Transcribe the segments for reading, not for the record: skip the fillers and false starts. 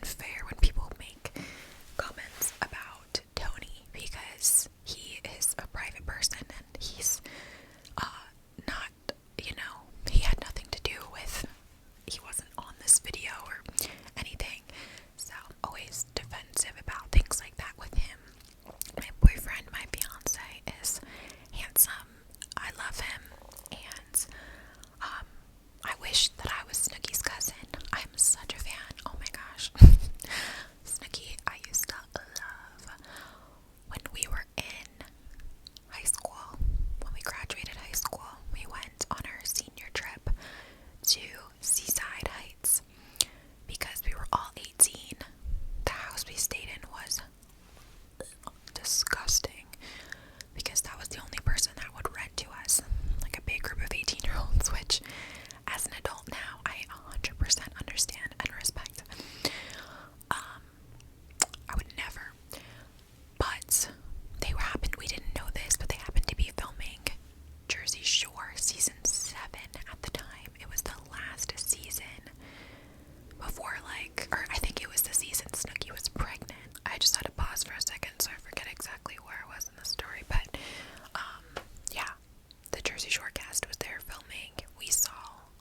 unfair when people make comments about Tony because he is a private person and he's not, he had nothing to do with, he wasn't on this video or anything. So always defensive about things like that with him. My boyfriend, my fiance, is handsome. I love him, and I wish that I was Snooki's cousin. I'm such a fan. Oh my gosh. Snooki, I used to love when we were in high school. When we graduated high school, we went on our senior trip to Seaside Heights because we were all 18. The house we stayed in was disgusting because that was the only person that would rent to us, like a big group of 18-year-olds, which as an adult now I 100% understand and respect. I would never, but we didn't know this, but they happened to be filming Jersey Shore season 7 at the time. It was the last season before, or I think it was the season Snooki was pregnant. I just had to pause for a second so I forget exactly where I was in the story, but yeah, the Jersey Shore cast was there filming. We saw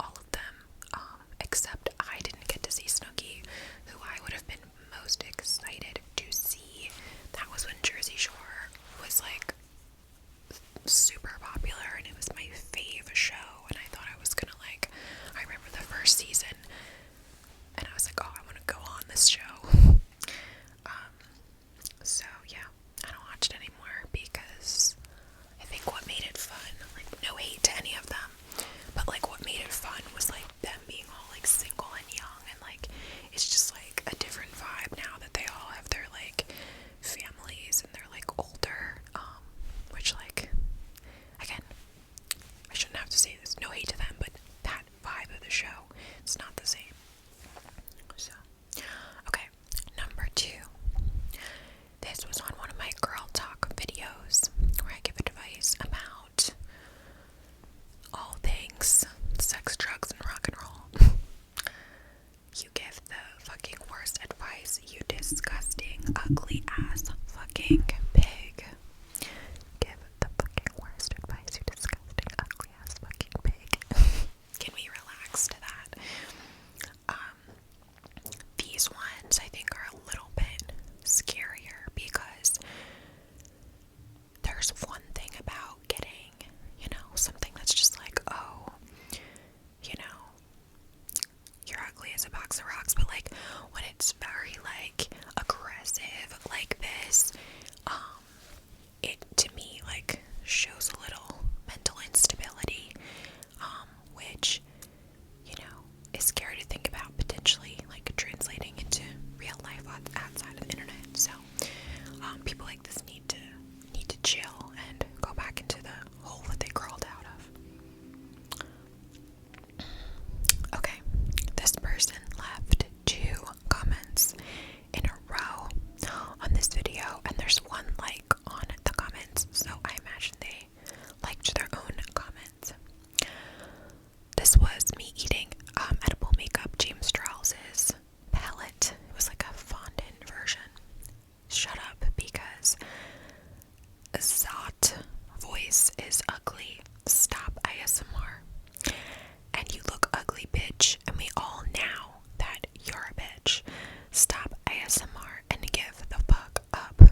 all of them, except I didn't get to see Snooki, who I would have been most excited to see. That was when Jersey Shore was like super popular and it was my fave show, and I thought I was gonna I remember the first season and I was like, oh, I want to go on this show. So yeah, I don't watch it anymore because I think what made it fun, no hate to any of them, but what made it fun was them being all single and young, and it's just a different vibe now that they all have their families and they're older, which again, I shouldn't have to say this, no hate to them, but that vibe of the show, it's not the same. So, okay, number 2. This was on one of my girl talk videos where I give advice about all things sex, drugs, and rock and roll. You give the fucking worst advice, you disgusting, ugly ass fucking pig. Give the fucking worst advice, you disgusting, ugly ass fucking pig. Can we relax to that? These ones I think are a little bit scarier because there's one thing about getting, something that's just oh, you're ugly as a box of rocks, but when it's very aggressive like this, it to me shows a little mental instability, which is scary to think about potentially translating into real life outside of the internet. So people like this need to chill and go back into the hole that they crawled out of. Okay, this person left 2 comments in a row on this video, and there's 1 like on the comments, so I imagine they liked their own comments. This was me eating edible makeup, James Charles's palette. It was a fondant version. Shut up, because Zot voice is ugly. Stop ASMR. And you look ugly, bitch, and we all know that you're a bitch. Stop ASMR and give the fuck up.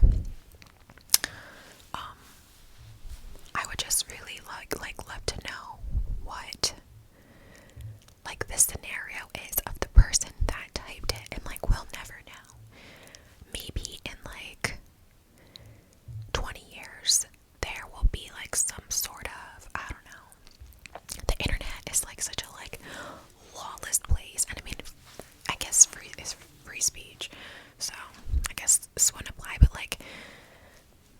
I would just really love to know what the scenario is of the person that typed it, and we'll never know. Maybe in 20 years there will be some sort of, I don't know. The internet is such a lawless place, and I mean, I guess free is free speech, so I guess this wouldn't apply, but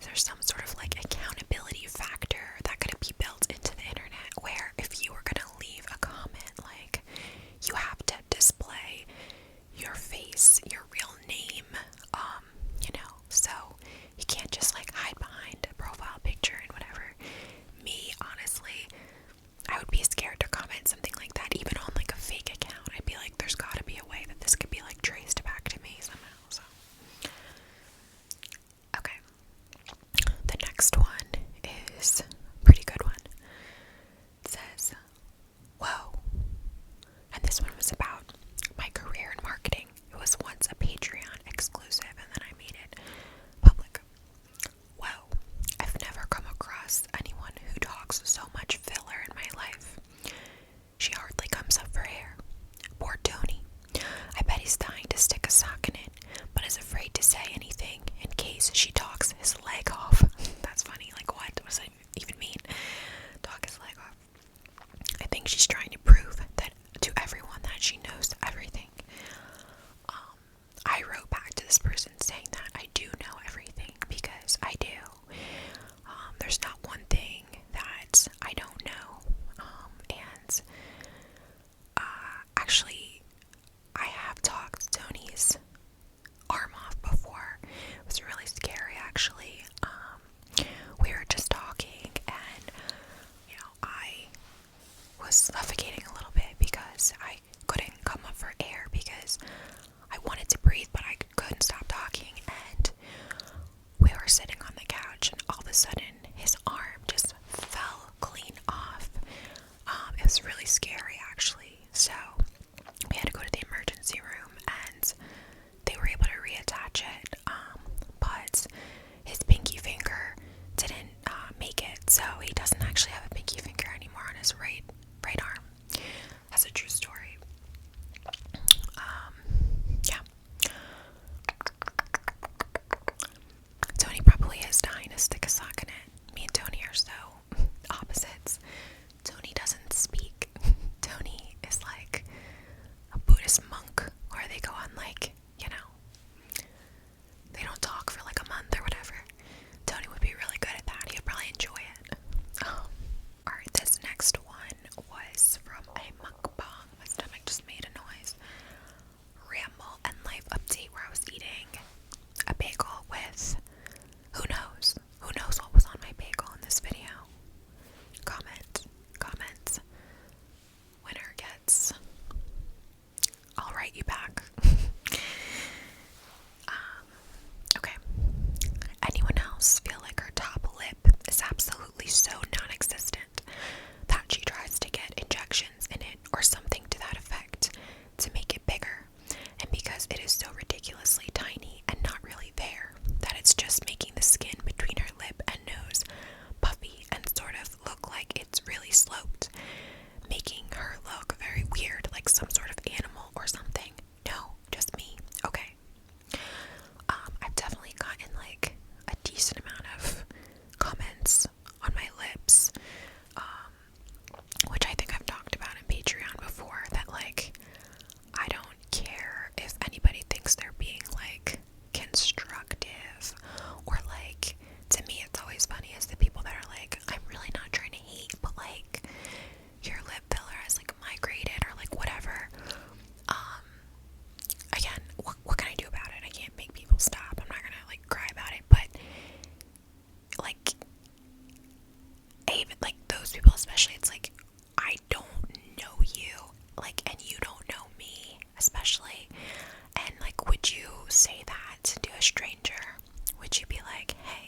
there's some sort of accountability factor that could be built into the internet, where if you were gonna leave a comment, you have to display your face, your real name, so you can't just hide behind a profile picture and whatever. Me, honestly, I would be scared to comment something like that, even on a fake account. I'd be there's gotta be a way that this could be traced back to me, so was afraid to say anything in case she talks his leg off. That's funny. Like, what does that even mean? Talk his leg off. I think she's trying to prove that to everyone that she knows everything. I wrote back to this person saying that I do know everything, because I do. There's not one thing that I don't know. And actually, I have talked Tony's arm off before. It was really scary, actually. We were just talking, and I was suffocating a little bit because I couldn't come up for air because I wanted to breathe, but I couldn't stop talking. And we were sitting on the couch, and all of a sudden his arm just fell clean off. It was really scary, actually. So we had to go to the emergency room, and they were able to reattach it, but his pinky finger didn't make it, so he doesn't actually have a pinky finger anymore on his right arm. That's a true story. Yeah. Tony probably is dying to stick a sock in it. Me and Tony are so opposites. Tony doesn't speak. Tony is like a Buddhist monk, where they go on, like, they don't talk for like a month or whatever. Tony would be really good at that. He would probably enjoy it. Alright, this next one was from a mukbang. My stomach just made a noise. Ramble and life update, where I was eating a bagel with who knows what was on my bagel in this video. Comment. Winner gets, I'll write you back. Okay. Anyone else feel like her top lip is absolutely so non-existent that she tries to get injections in it or something to that effect to make it bigger, and because it is so ridiculously tiny and not really there, that it's just making the skin between her lip and nose puffy and sort of look like it's really sloped, making her look very weird, like some sort of animal or something? No, just me. Okay. I've definitely gotten like a decent amount of comments on my lips, which I think I've talked about in Patreon before, that like, I don't care if anybody thinks they're being like constructive, or like, to me it's always funny is the people that are like, I'm really not trying to hate, but like, your lip filler has like migrated or like whatever. Again, what can I do about it? I can't make people stop. I'm not gonna like cry about it, but like, even like those people especially, it's like, I don't know you, like, and you don't know me especially, and like, would you say that to a stranger? Would you be like, hey,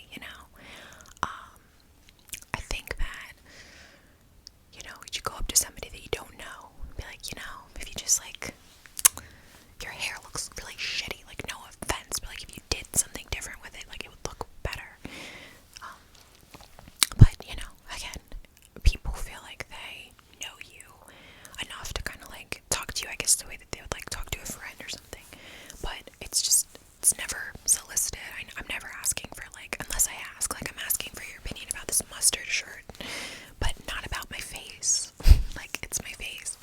I think that, would you go up to somebody that you don't know and be like, if you just like, your hair looks really shitty, like, no offense, but like, if you did something different with it, like, it would look better. But again, people feel like they know you enough to kind of like talk to you, I guess, the way that they would like talk to a friend or something. But it's never solicited. I'm never asking for like, unless I ask, like, I'm asking for your opinion about this mustard shirt, but not about my face. Like, it's my face.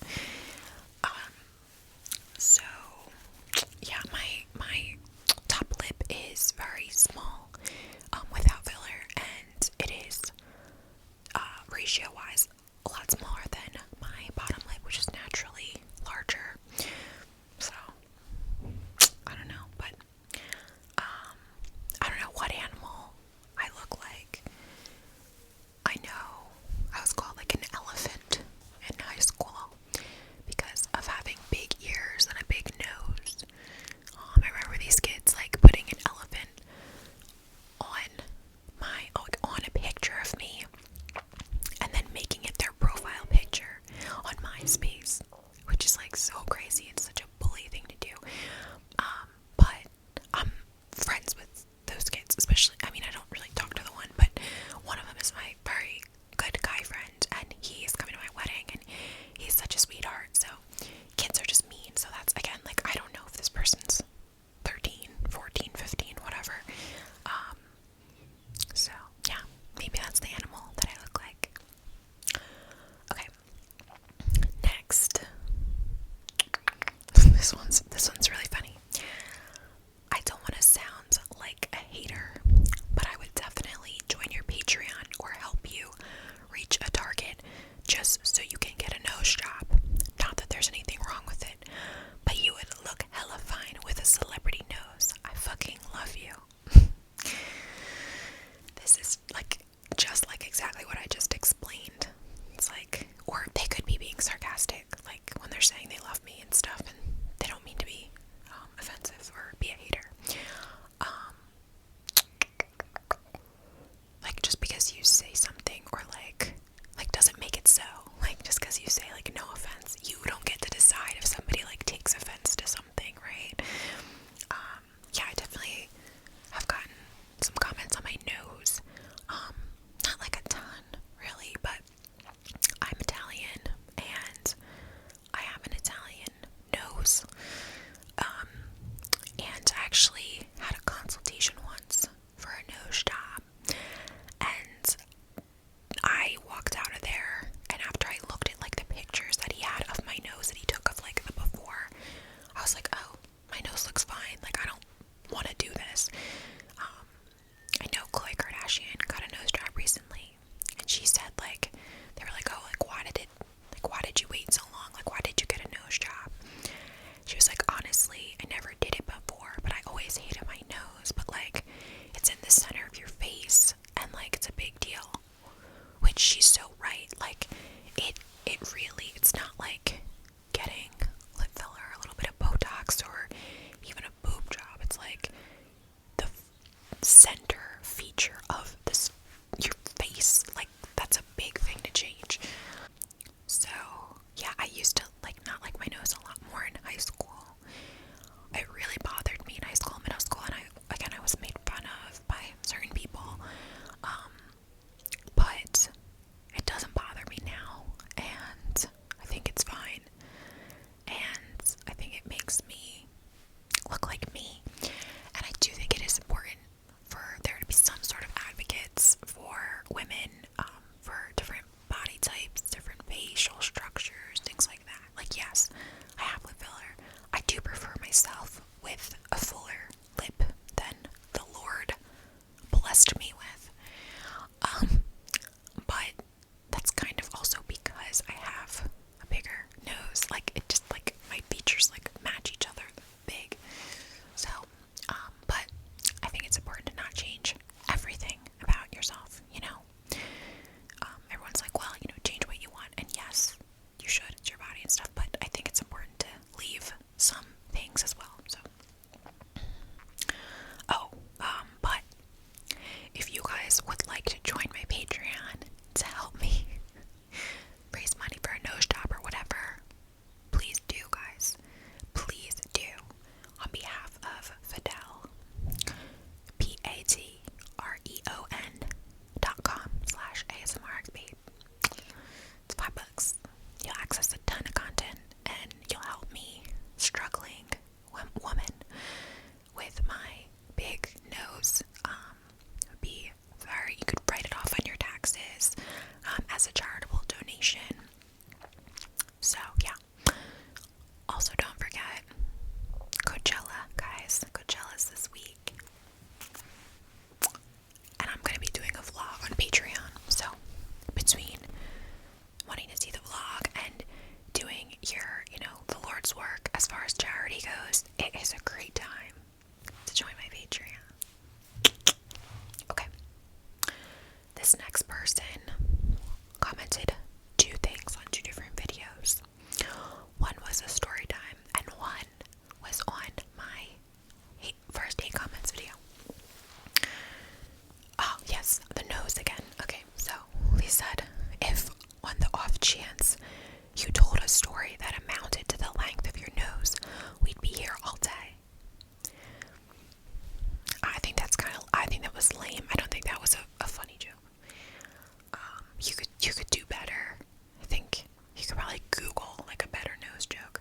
this next person commented two things on two different videos. One was a story time, and one was on my first hate comments video. Oh, yes, the nose again. Okay, so he said, if on the off chance you told a story that amounted to the length of your nose, we'd be here all day. I think that was lame. I don't think that was a funny joke. You could do better. I think you could probably Google like a better nose joke.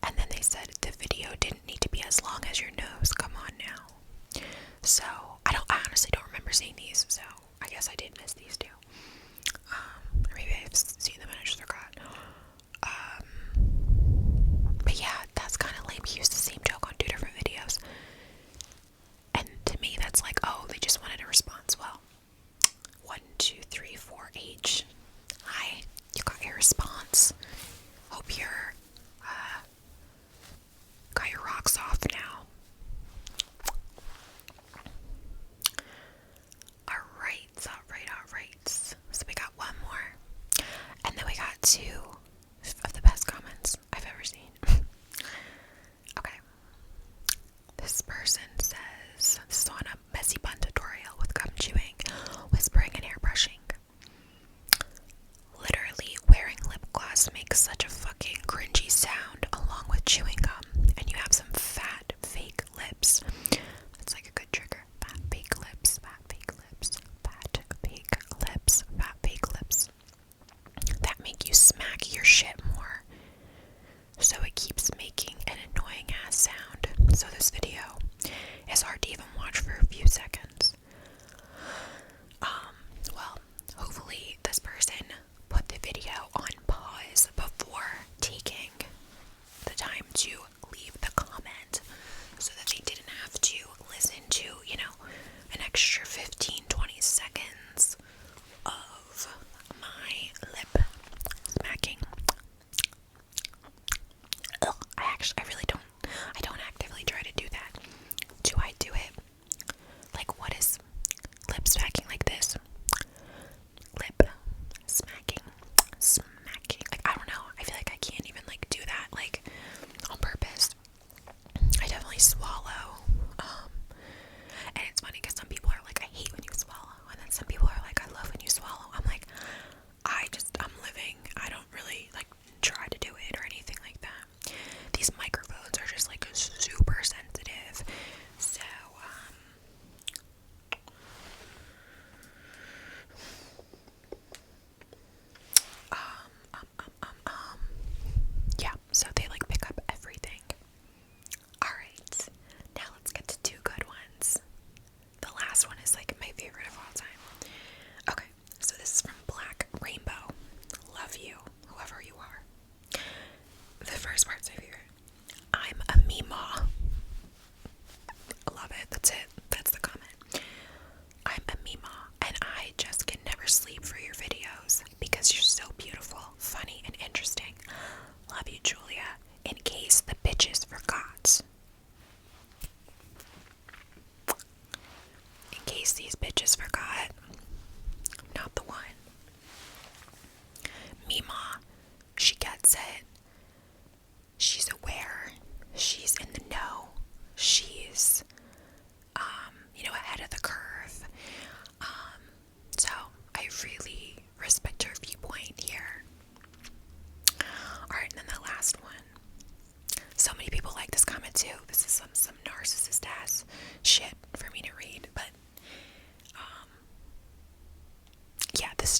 And then they said the video didn't need to be as long as your nose. Come on now. So I honestly don't remember seeing these. So I guess I did miss these two. Or maybe I've seen them and I just forgot. But yeah, that's kind of lame. He used the same joke on two different videos. And to me, that's like, oh, they just wanted a response. Well, 1, 2, 3, 4 each. Hi, you got your response. Hope you're got your rocks off now. Alright. So we got one more. And then we got two of the best comments I've ever seen. Okay. This person says, this is on a messy bun tutorial with gum chewing, whispering, and airbrushing. Literally, wearing lip gloss makes such a fucking cringy sound along with chewing gum, and you have some fat, fake lips. That's like a good trigger. Fat, fake lips, fat, fake lips, fat, fake lips, fat, fake lips. That make you smack your shit more. So it keeps making an annoying ass sound. So this video is hard to even watch for a few seconds. Well, hopefully this person put the video on pause before taking the time to leave the comment so that they didn't have to listen to, an extra 15-20 seconds of my lip smacking. Ugh, I don't actively try to do that. Do I do it? Like, what is lip smacking like this? Lip smacking. Like, I don't know. I feel like I can't even, do that, on purpose. I definitely swallow. And it's funny because some people are like, I hate when you swallow. And then some people are like, I love when you swallow. I'm like, I'm living. I don't really, try to do it or anything like that. These microphones are just, super sensitive. So, yeah, so they pick up everything. Alright, now let's get to two good ones. The last one is my favorite of all time. Okay, so this is from Black Rainbow. Love you, whoever you are. The first part's my favorite. I'm a Mima. Love it, that's it. That's the comment. I'm a Mima, and I just can never sleep for your videos because you're so beautiful, funny, and interesting. Love you, Julia. In case the bitches forgot. In case these bitches forgot, I'm not the one. Mima, she gets it. She's aware. She's in the know. She's, ahead of the curve. So I really respect her viewpoint here. Alright, and then the last one. So many people like this comment too. This is some narcissist ass shit for me to read, but yeah, this